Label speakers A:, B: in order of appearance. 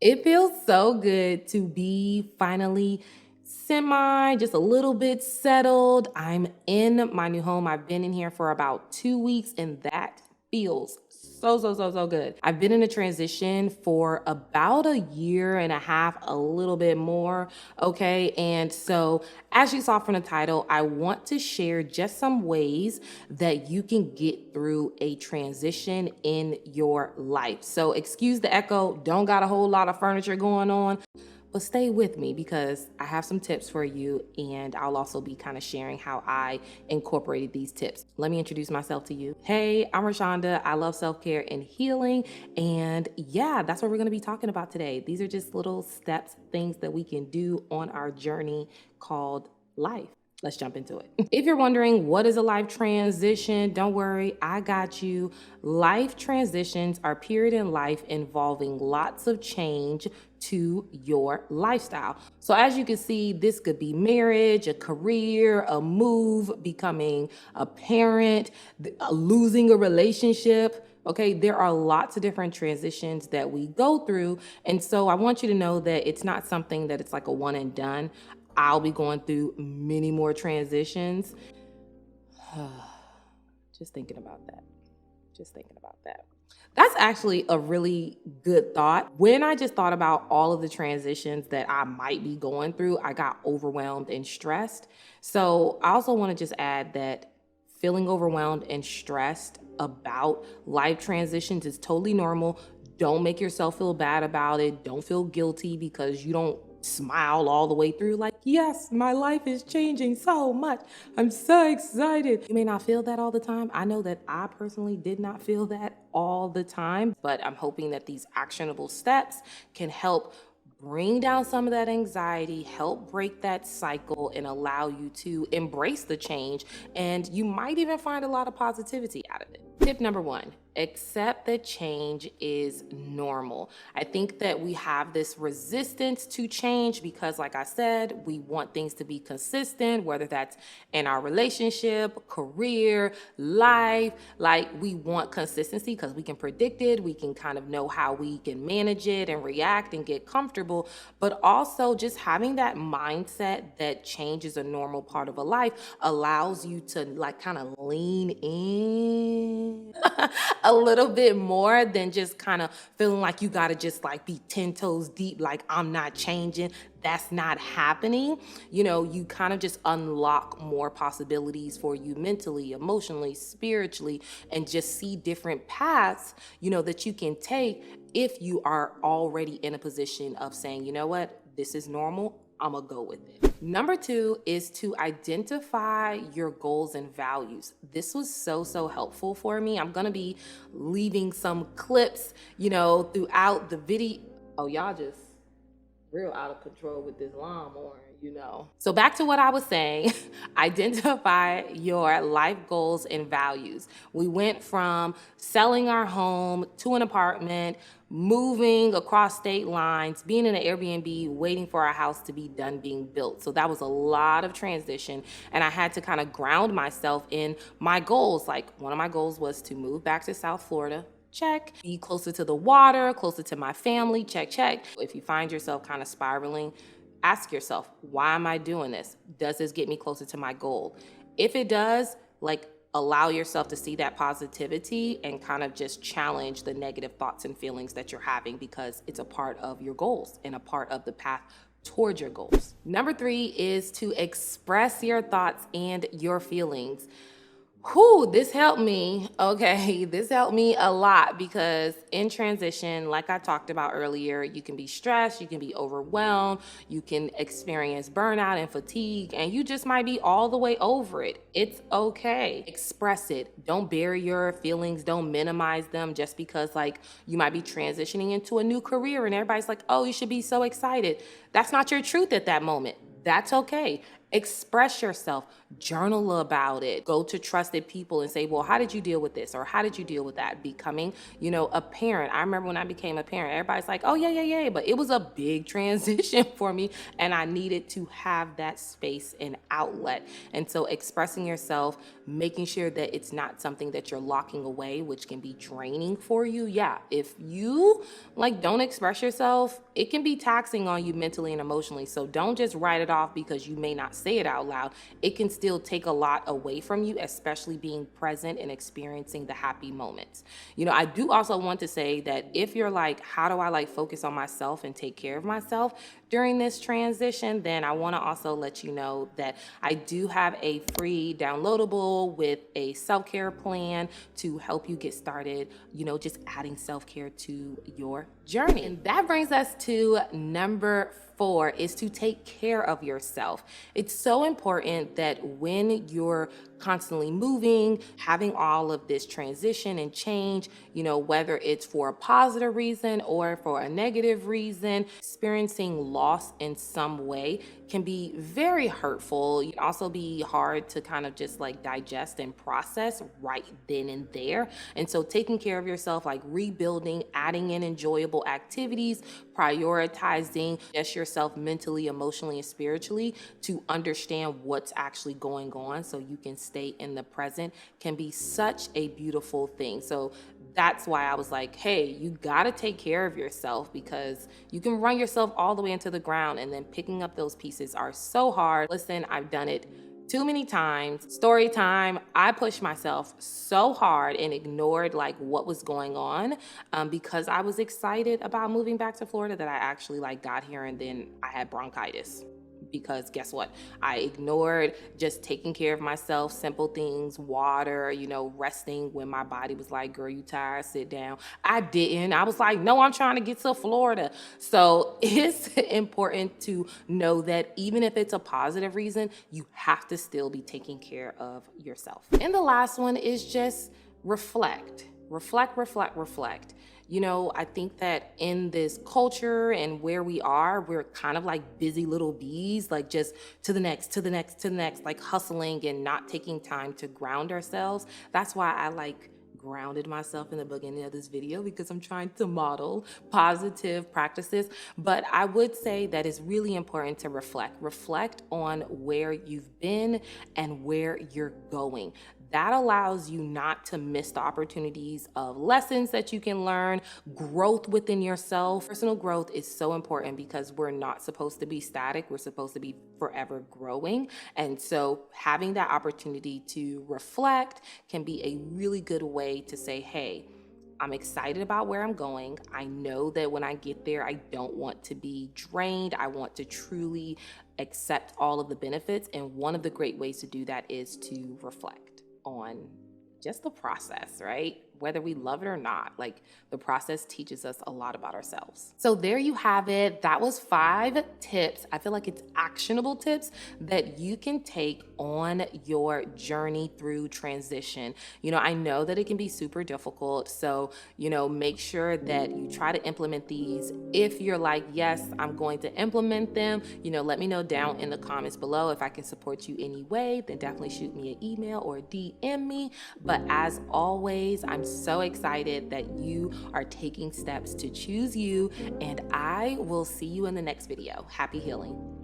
A: It feels so good to be finally just a little bit settled. I'm in my new home. I've been in here for about 2 weeks, and that feels so good. I've been in a transition for about a year and a half, a little bit more. Okay. And so, as you saw from the title, I want to share just some ways that you can get through a transition in your life. So, excuse the echo, don't got a whole lot of furniture going on. But stay with me because I have some tips for you, and I'll also be kind of sharing how I incorporated these tips. Let me introduce myself to you. Hey, I'm Rashawnda. I love self-care and healing. And yeah, that's what we're going to be talking about today. These are just little steps, things that we can do on our journey called life. Let's jump into it. If you're wondering what is a life transition, don't worry, I got you. Life transitions are a period in life involving lots of change to your lifestyle. So as you can see, this could be marriage, a career, a move, becoming a parent, losing a relationship. Okay, there are lots of different transitions that we go through. And so I want you to know that it's not something that it's like a one and done. I'll be going through many more transitions. Just thinking about that. Just thinking about that. That's actually a really good thought. When I just thought about all of the transitions that I might be going through, I got overwhelmed and stressed. So I also want to just add that feeling overwhelmed and stressed about life transitions is totally normal. Don't make yourself feel bad about it. Don't feel guilty because you don't smile all the way through like, yes, my life is changing so much. I'm so excited. You may not feel that all the time. I know that I personally did not feel that all the time, but I'm hoping that these actionable steps can help bring down some of that anxiety, help break that cycle, and allow you to embrace the change. And you might even find a lot of positivity out of it. Tip number one, accept that change is normal. I think that we have this resistance to change because, like I said, we want things to be consistent, whether that's in our relationship, career, life. Like, we want consistency because we can predict it, we can kind of know how we can manage it and react and get comfortable. But also, just having that mindset that change is a normal part of a life allows you to, like, kind of lean in a little bit more than just kind of feeling like you got to just like be 10 toes deep, like I'm not changing. That's not happening. You kind of just unlock more possibilities for you mentally, emotionally, spiritually, and just see different paths, that you can take if you are already in a position of saying, you know what, this is normal. I'm gonna go with it. Number two is to identify your goals and values. This was so helpful for me. I'm gonna be leaving some clips, throughout the video. Oh, y'all just real out of control with this lawnmower. So back to what I was saying, identify your life goals and values. We went from selling our home to an apartment, moving across state lines, being in an Airbnb, waiting for our house to be done being built. So that was a lot of transition, and I had to kind of ground myself in my goals. Like, one of my goals was to move back to South Florida. Check. Be closer to the water, closer to my family. Check. If you find yourself kind of spiraling, ask yourself, why am I doing this? Does this get me closer to my goal? If it does, allow yourself to see that positivity and kind of just challenge the negative thoughts and feelings that you're having, because it's a part of your goals and a part of the path towards your goals. Number three is to express your thoughts and your feelings. This helped me. Okay, this helped me a lot because in transition, like I talked about earlier, you can be stressed, you can be overwhelmed, you can experience burnout and fatigue, and you just might be all the way over it. It's okay. Express it. Don't bury your feelings. Don't minimize them just because you might be transitioning into a new career and everybody's like, oh, you should be so excited. That's not your truth at that moment. That's okay. Express yourself, journal about it, go to trusted people and say, well, how did you deal with this? Or how did you deal with that? Becoming, a parent. I remember when I became a parent, everybody's like, oh yeah. But it was a big transition for me, and I needed to have that space and outlet. And so expressing yourself, making sure that it's not something that you're locking away, which can be draining for you. Yeah, if you don't express yourself, it can be taxing on you mentally and emotionally. So don't just write it off because you may not say it out loud. It can still take a lot away from you, especially being present and experiencing the happy moments. I do also want to say that if you're like, how do I focus on myself and take care of myself during this transition, then I want to also let you know that I do have a free downloadable with a self-care plan to help you get started, just adding self-care to your journey. And that brings us to number 4, is to take care of yourself. It's so important that when you're constantly moving, having all of this transition and change, whether it's for a positive reason or for a negative reason, experiencing loss in some way can be very hurtful. It can also be hard to kind of just digest and process right then and there. And so taking care of yourself, rebuilding, adding in enjoyable activities, prioritizing just yourself mentally, emotionally, and spiritually to understand what's actually going on so you can stay in the present can be such a beautiful thing. So that's why I was like, hey, you gotta take care of yourself, because you can run yourself all the way into the ground, and then picking up those pieces are so hard. Listen, I've done it too many times. Story time, I pushed myself so hard and ignored what was going on because I was excited about moving back to Florida that I actually got here, and then I had bronchitis. Because guess what? I ignored just taking care of myself, simple things, water, resting when my body was like, girl, you tired, sit down. I didn't. I was like, no, I'm trying to get to Florida. So it's important to know that even if it's a positive reason, you have to still be taking care of yourself. And the last one is just reflect. Reflect. I think that in this culture and where we are, we're kind of like busy little bees, just to the next, hustling and not taking time to ground ourselves. That's why I grounded myself in the beginning of this video, because I'm trying to model positive practices. But I would say that it's really important to reflect on where you've been and where you're going. That allows you not to miss the opportunities of lessons that you can learn, growth within yourself. Personal growth is so important because we're not supposed to be static. We're supposed to be forever growing. And so having that opportunity to reflect can be a really good way to say, hey, I'm excited about where I'm going. I know that when I get there, I don't want to be drained. I want to truly accept all of the benefits. And one of the great ways to do that is to reflect on just the process, right? Whether we love it or not, the process teaches us a lot about ourselves. So there you have it. That was 5 tips. I feel like it's actionable tips that you can take on your journey through transition. I know that it can be super difficult. So, make sure that you try to implement these. If you're like, yes, I'm going to implement them, let me know down in the comments below. If I can support you any way, then definitely shoot me an email or DM me. But as always, I'm so excited that you are taking steps to choose you, and I will see you in the next video. Happy healing.